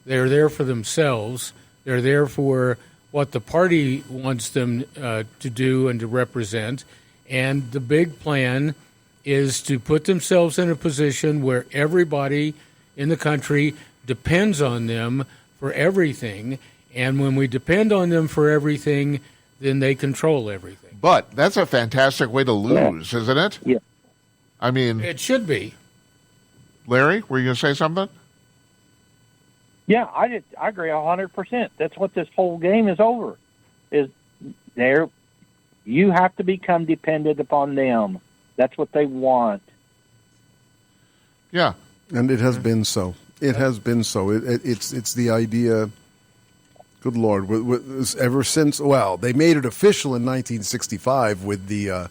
They're there for themselves. They're there for what the party wants them to do and to represent. And the big plan is to put themselves in a position where everybody in the country depends on them for everything. And when we depend on them for everything, then they control everything. But that's a fantastic way to lose, isn't it? Yeah. I mean, It should be. Larry, were you going to say something? Yeah, I agree 100%. That's what this whole game is over. You have to become dependent upon them. That's what they want. Yeah. And it has been so. It has been so. It's the idea. Good Lord! Ever since, they made it official in 1965 with the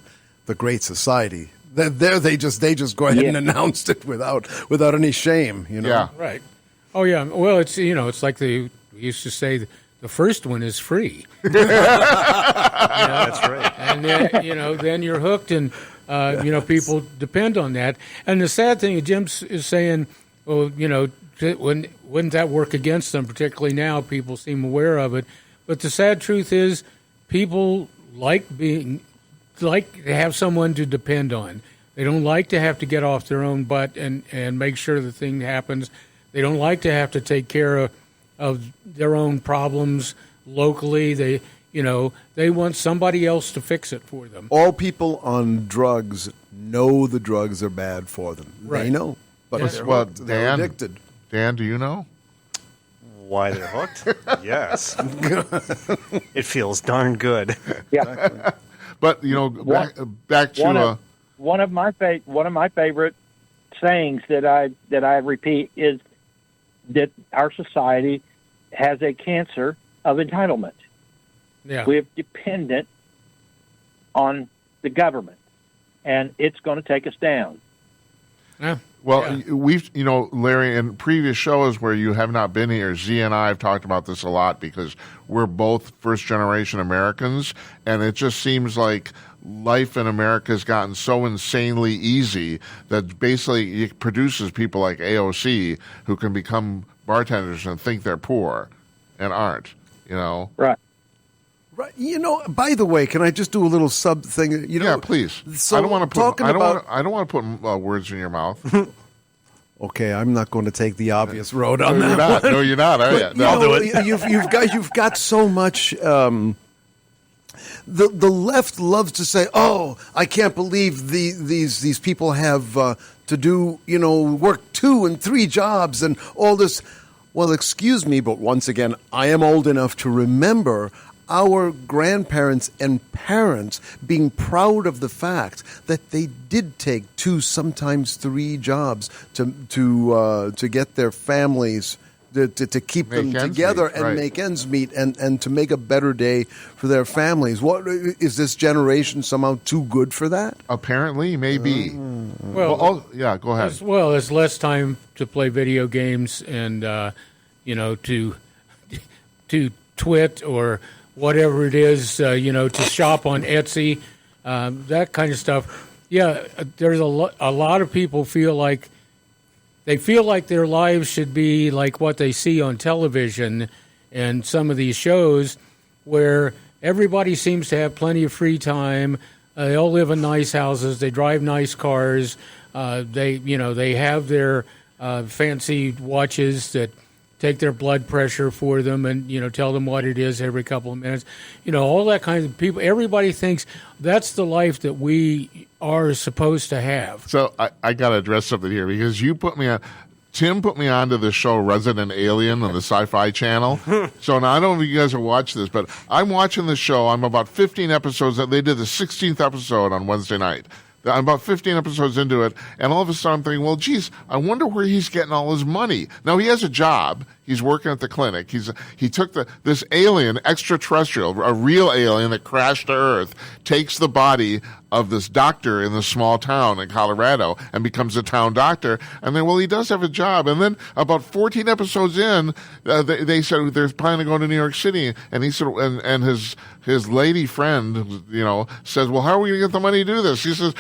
Great Society. There, they just go ahead and announced it without any shame. Yeah. Right. Oh yeah. Well, it's it's like we used to say, the first one is free. That's right. And then then you're hooked, and people depend on that. And the sad thing, Jim is saying, wouldn't that work against them? Particularly now, people seem aware of it. But the sad truth is, people like to have someone to depend on. They don't like to have to get off their own butt and make sure the thing happens. They don't like to have to take care of their own problems locally. They want somebody else to fix it for them. All people on drugs know the drugs are bad for them. Right. They know, but Yes. they're addicted. Dan, do you know? Why they're hooked? Yes. It feels darn good. Yeah. But back to one of my favorite sayings that I repeat is that our society has a cancer of entitlement. Yeah. We're dependent on the government, and it's going to take us down. Yeah. Well, we've, Larry, in previous shows where you have not been here, Z and I have talked about this a lot because we're both first-generation Americans, and it just seems like life in America has gotten so insanely easy that basically it produces people like AOC who can become bartenders and think they're poor and aren't, Right. Right. By the way, can I just do a little sub thing? Yeah, please. So I don't want to put. talking I don't about- want to put words in your mouth. Okay, I'm not going to take the obvious road on No, that. you're not. No, you're not. Are you? But, No. I'll do it. You've got so much. The left loves to say, "Oh, I can't believe these people have to do work 2 and 3 jobs and all this." Well, excuse me, but once again, I am old enough to remember our grandparents and parents being proud of the fact that they did take 2, sometimes 3 jobs to get their families to keep Make them ends together meet, and right. make ends meet and to make a better day for their families. What is this generation somehow too good for that? Apparently, maybe. Well, Yeah. Go ahead. there's less time to play video games and to twit or whatever it is, to shop on Etsy, that kind of stuff. Yeah, there's a lot of people feel like their lives should be like what they see on television and some of these shows where everybody seems to have plenty of free time. They all live in nice houses. They drive nice cars. They have their fancy watches that take their blood pressure for them and, tell them what it is every couple of minutes. All that kind of people. Everybody thinks that's the life that we are supposed to have. So I got to address something here because Tim put me onto the show Resident Alien on the Sci-Fi Channel. So now I don't know if you guys have watched this, but I'm watching the show. I'm about 15 episodes. They did the 16th episode on Wednesday night. I'm about 15 episodes into it, and all of a sudden I'm thinking, well, geez, I wonder where he's getting all his money. Now, he has a job. He's working at the clinic. He took this alien, extraterrestrial, a real alien that crashed to Earth, takes the body of this doctor in this small town in Colorado and becomes a town doctor. And then, well, he does have a job. And then about 14 episodes in, they said they're planning to go to New York City. And he said, and his lady friend, says, well, how are we going to get the money to do this? He says,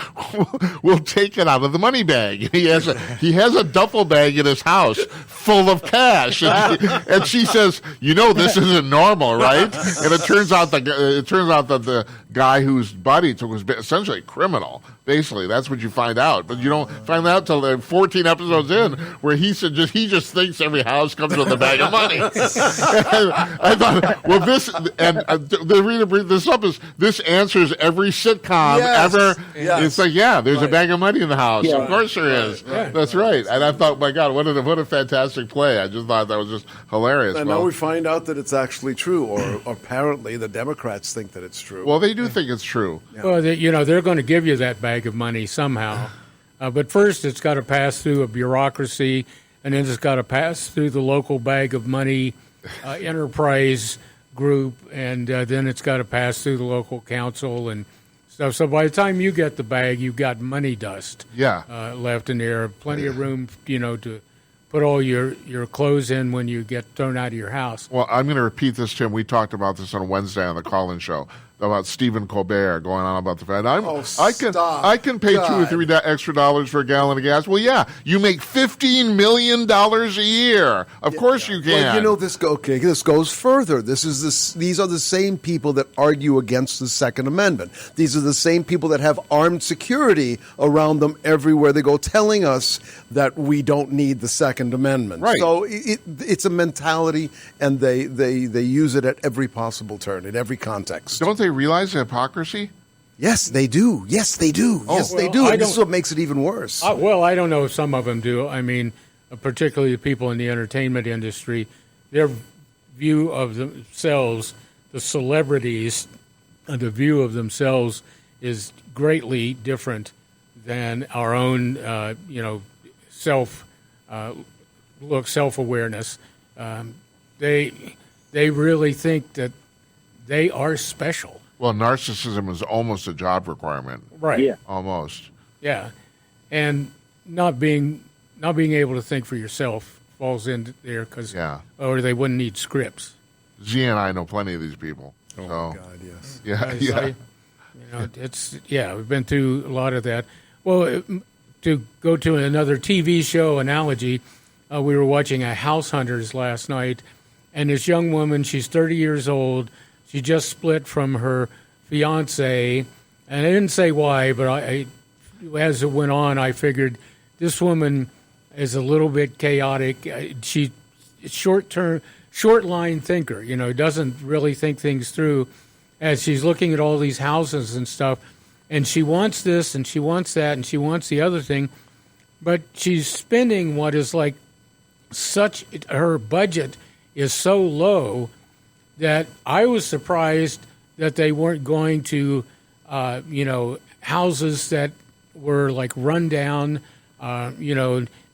we'll take it out of the money bag. He has a duffel bag in his house full of cash. And she says, this isn't normal, right? And it turns out that the guy whose body took was essentially a criminal. Basically, that's what you find out. But you don't find out till 14 episodes in, where he just thinks every house comes with a bag of money. And I thought, well, the reason I bring this up is this answers every sitcom ever. Yes. It's like, there's a bag of money in the house. Yeah. Of course there is. That's right. And I thought, my God, what a fantastic play. I just thought that was just hilarious. And now we find out that it's actually true, or apparently the Democrats think that it's true. Well, they do think it's true. Well, they're going to give you that bag of money somehow. But first, it's got to pass through a bureaucracy, and then it's got to pass through the local bag of money enterprise group, and then it's got to pass through the local council and stuff. So by the time you get the bag, you've got money dust left in there. Plenty of room, to put all your clothes in when you get thrown out of your house. Well, I'm going to repeat this, Tim. We talked about this on Wednesday on the call-in show about Stephen Colbert going on about the fact I can pay $2 or $3 extra dollars for a gallon of gas. Well, yeah, you make $15 million a year. Of course you can. Well, this goes further. These are the same people that argue against the Second Amendment. These are the same people that have armed security around them everywhere they go, telling us that we don't need the Second Amendment. Right. So it's a mentality, and they use it at every possible turn, in every context. Don't they realize the hypocrisy? Yes, they do. Yes, they do. Yes, they do. And this is what makes it even worse. Well, I don't know if some of them do. I mean, particularly the people in the entertainment industry, their view of themselves, the celebrities, the view of themselves is greatly different than our own, self-awareness. They really think that they are special. Well, narcissism is almost a job requirement. Right. Yeah. Almost. Yeah. And not being able to think for yourself falls in there because, or they wouldn't need scripts. Z and I know plenty of these people. Oh, so, my God, yes. Yeah. We've been through a lot of that. Well, to go to another TV show analogy, we were watching a House Hunters last night, and this young woman, she's 30 years old. She just split from her fiance, and I didn't say why, but I as it went on, I figured this woman is a little bit chaotic. She's short line thinker, doesn't really think things through. As she's looking at all these houses and stuff, and she wants this and she wants that and she wants the other thing, but she's spending what is like her budget is so low that I was surprised that they weren't going to, houses that were like run down,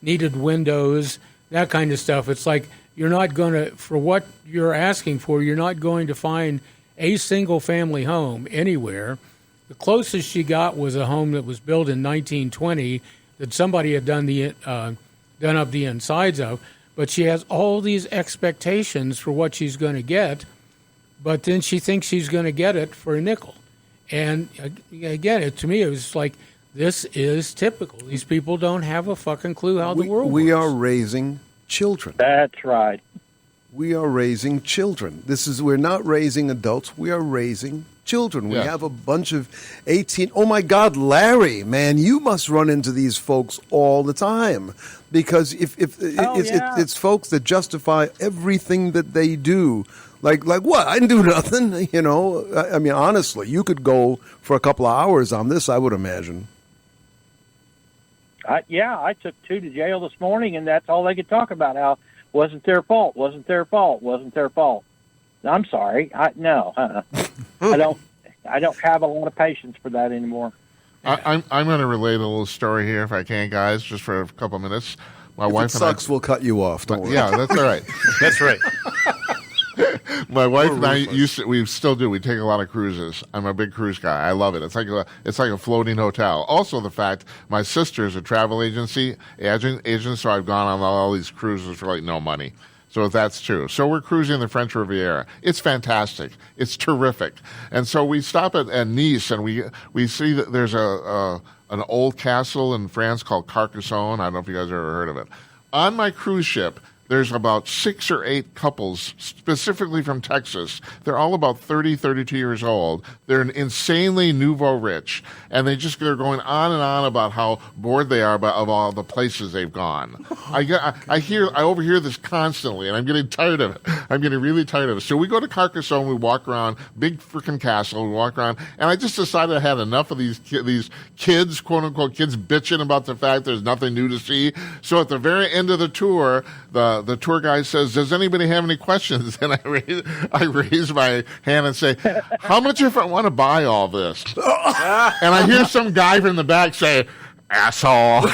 needed windows, that kind of stuff. It's like you're not going to, for what you're asking for, you're not going to find a single family home anywhere. The closest she got was a home that was built in 1920 that somebody had done up the insides of. But she has all these expectations for what she's going to get, but then she thinks she's going to get it for a nickel. And again, to me, it was like, this is typical. These people don't have a fucking clue how the world works. We are raising children. That's right. We are raising children. We're not raising adults. We are raising children. We have a bunch of 18. Oh, my God, Larry, man, you must run into these folks all the time. Because it's folks that justify everything that they do. Like what? I didn't do nothing. I mean, honestly, you could go for a couple of hours on this, I would imagine. I took 2 to jail this morning, and that's all they could talk about. How wasn't their fault. I'm sorry. I don't have a lot of patience for that anymore. I'm going to relate a little story here, if I can, guys, just for a couple minutes. My wife sucks, we'll cut you off. Don't worry. Yeah, that's all right. That's right. My wife and I we still do. We take a lot of cruises. I'm a big cruise guy. I love it. It's like a floating hotel. Also, the fact my sister is a travel agent, so I've gone on all these cruises for like no money. So that's true. So we're cruising the French Riviera. It's fantastic. It's terrific. And so we stop at Nice, and we see that there's an old castle in France called Carcassonne. I don't know if you guys have ever heard of it. On my cruise ship, there's about 6 or 8 couples, specifically from Texas. They're all about 30, 32 years old. They're insanely nouveau rich, and they're going on and on about how bored they are of all the places they've gone. I overhear this constantly, and I'm getting tired of it. I'm getting really tired of it. So we go to Carcassonne, we walk around, big freaking castle, we walk around, and I just decided I had enough of these kids, quote unquote kids, bitching about the fact there's nothing new to see. So at the very end of the tour, the tour guide says, "Does anybody have any questions?" And I raise my hand and say, "How much if I want to buy all this?" And I hear some guy from the back say, "Asshole." But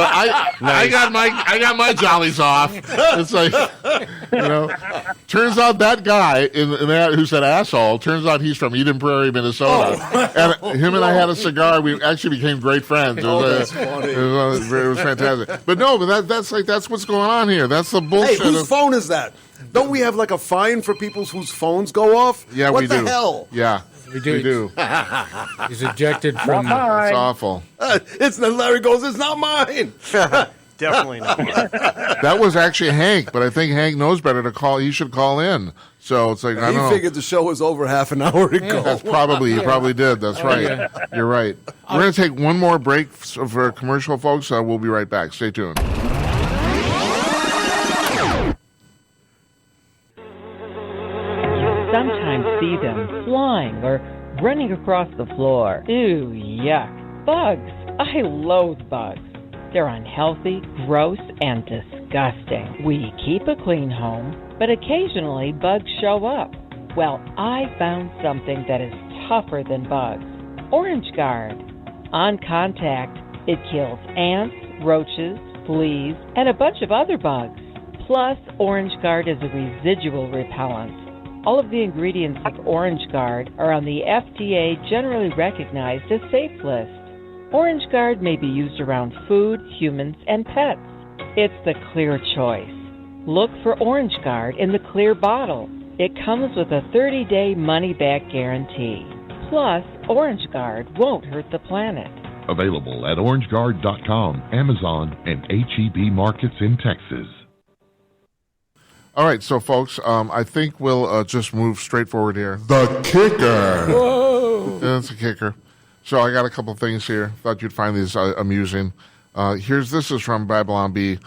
I got my jollies off. It's like, turns out that guy who said asshole, turns out he's from Eden Prairie, Minnesota. And him and I had a cigar. We actually became great friends. That's funny. It was fantastic. But that's what's going on here. That's the bullshit. Hey, whose phone is that? Don't we have like a fine for people whose phones go off? Yeah, what we do. What the hell? Yeah. We do. He's ejected from. It's awful. Larry goes, "It's not mine." Definitely not. That was actually Hank, but I think Hank knows better to call. He should call in. So it's like, I don't know. He figured the show was over half an hour ago. He probably did. That's right. Yeah. You're right. We're going to take one more break for a commercial, folks. We'll be right back. Stay tuned. Sometimes see them flying or running across the floor. Ew, yuck. Bugs. I loathe bugs. They're unhealthy, gross, and disgusting. We keep a clean home, but occasionally bugs show up. Well, I found something that is tougher than bugs. Orange Guard. On contact, it kills ants, roaches, fleas, and a bunch of other bugs. Plus, Orange Guard is a residual repellent. All of the ingredients of Orange Guard are on the FDA generally recognized as safe list. Orange Guard may be used around food, humans, and pets. It's the clear choice. Look for Orange Guard in the clear bottle. It comes with a 30-day money-back guarantee. Plus, Orange Guard won't hurt the planet. Available at orangeguard.com, Amazon, and H-E-B markets in Texas. All right, so folks, I think we'll just move straight forward here. The kicker. Whoa. That's a kicker. So I got a couple things here. Thought you'd find these amusing. This is from Babylon B.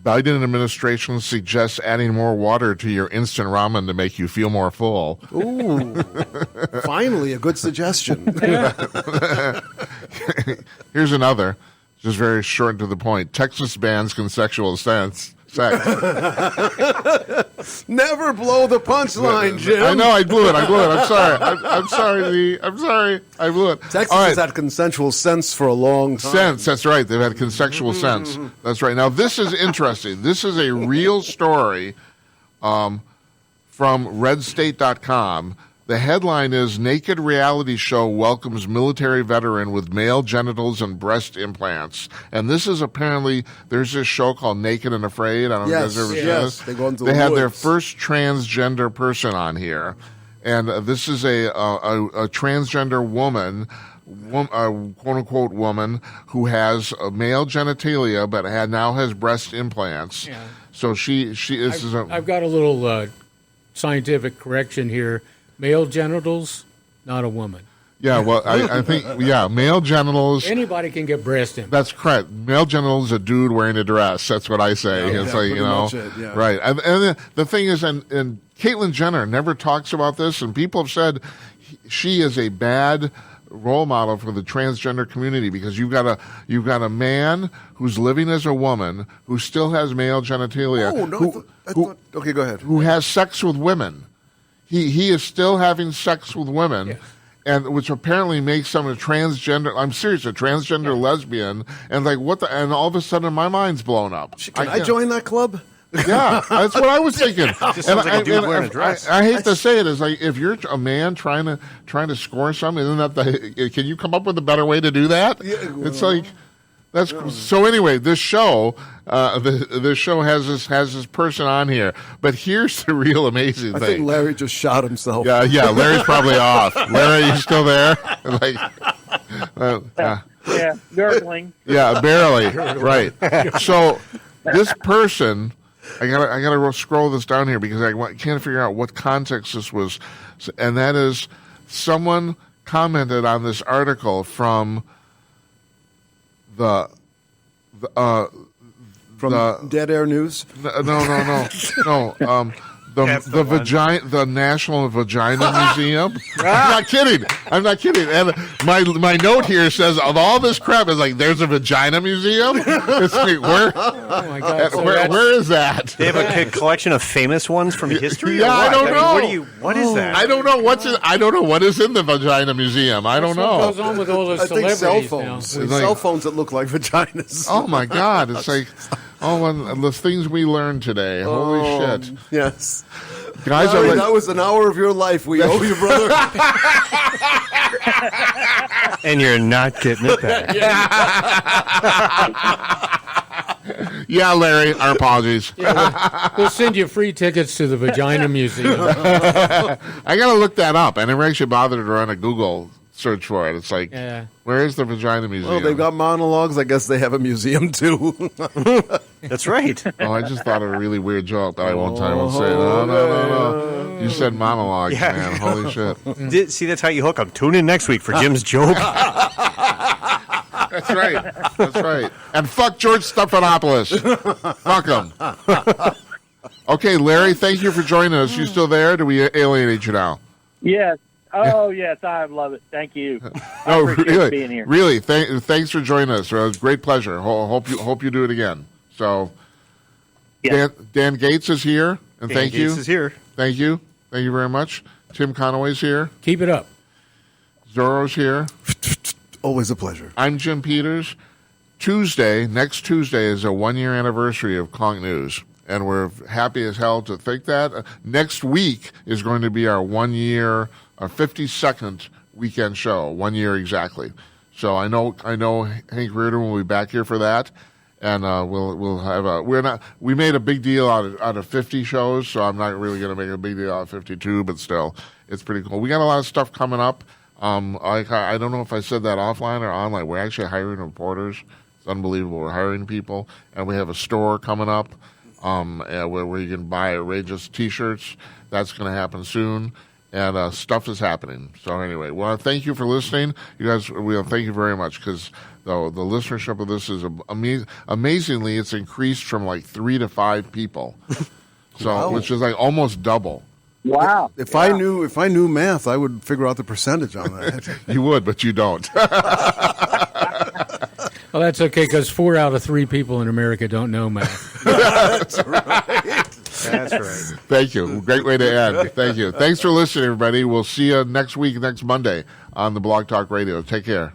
Biden administration suggests adding more water to your instant ramen to make you feel more full. Ooh, finally a good suggestion. Here's another, just very short and to the point. Texas bans consensual sex. Never blow the punchline, Jim. I know, I blew it. I'm sorry. I'm sorry, I'm sorry. I blew it. Texas has had consensual sense for a long time. Sense, that's right. They've had consensual sense. That's right. Now, this is interesting. This is a real story from redstate.com. The headline is Naked Reality Show Welcomes Military Veteran with Male Genitals and Breast Implants. And this is apparently, there's this show called Naked and Afraid. I don't know if you guys ever seen this. They go into They the had woods. their first transgender person on here. And this is a transgender woman, quote-unquote woman, who has male genitalia but now has breast implants. Yeah. So she is... I've got a little scientific correction here. Male genitals, not a woman. Yeah, well, I think, male genitals... Anybody can get breast implants. That's correct. Male genitals is a dude wearing a dress. That's what I say. It's like, right. And the thing is, and Caitlyn Jenner never talks about this, and people have said she is a bad role model for the transgender community because you've got a man who's living as a woman who still has male genitalia. Oh, no. Okay, go ahead. Who has sex with women. He is still having sex with women. Yeah. And which apparently makes him a transgender. I'm serious, a transgender lesbian. And like and all of a sudden my mind's blown up. Can I join that club? Yeah, that's what I was thinking. Just sounds like a dude wearing a dress. I hate to say it, is like if you're a man trying to score something, isn't that can you come up with a better way to do that? Yeah, well, it's like that's so. Anyway, this show, this show has this person on here, but here's the real amazing thing. I think Larry just shot himself. Yeah, Larry's probably off. Larry, you still there? Like, yeah, gurgling. Yeah, barely. Right. So this person. I gotta scroll this down here because I can't figure out what context this was, and that is someone commented on this article from the Dead Air News. No. The National Vagina Museum. I'm not kidding. And my note here says of all this crap is like there's a vagina museum. It's like where? Oh my God! Where is that? They have a collection of famous ones from history. Yeah, I don't know. What is that? I don't know I don't know what is in the vagina museum. I don't know. What goes on with all the celebrities cell phones. now? Cell phones that look like vaginas. Oh my God! It's like. Oh, and the things we learned today. Holy shit. Yes. Guys, Larry, that was an hour of your life we owe you, brother. And you're not getting it back. Yeah, Larry, our apologies. Yeah, we'll send you free tickets to the Vagina Museum. I got to look that up. I never actually bothered to run a Google search for it. It's like, where is the Vagina Museum? Well, they've got monologues. I guess they have a museum, too. That's right. Oh, I just thought of a really weird joke that I won't say. No. You said monologues, man. Holy shit. See, that's how you hook them. Tune in next week for Jim's joke. That's right. And fuck George Stephanopoulos. Fuck him. Okay, Larry, thank you for joining us. You still there? Do we alienate you now? Yes. Oh, yes, I love it. Thank you. No, really, being here. Really, thanks for joining us. It was a great pleasure. Hope you do it again. So, yes. Dan Gates is here, and Dan Gates is here. Thank you. Thank you very much. Tim Conaway's here. Keep it up. Zorro's here. Always a pleasure. I'm Jim Peters. Next Tuesday is a 1-year anniversary of CONK News, and we're happy as hell to think that. Next week is going to be our 1-year, 52nd weekend show, 1 year exactly. So I know Hank Reardon will be back here for that, and we'll have we made a big deal out of 50 shows, so I'm not really going to make a big deal out of 52, but still, it's pretty cool. We got a lot of stuff coming up. I don't know if I said that offline or online. We're actually hiring reporters. It's unbelievable. We're hiring people, and we have a store coming up where you can buy outrageous T-shirts. That's going to happen soon, and stuff is happening. So anyway, well, thank you for listening. You guys, thank you very much, because the listenership of this is amazingly, it's increased from like 3 to 5 people, so Wow. which is like almost double. Wow. If I knew math, I would figure out the percentage on that. You would, but you don't. Well, that's okay, because 4 out of 3 people in America don't know math. That's right. Thank you. Great way to end. Thank you. Thanks for listening, everybody. We'll see you next week, next Monday on the Blog Talk Radio. Take care.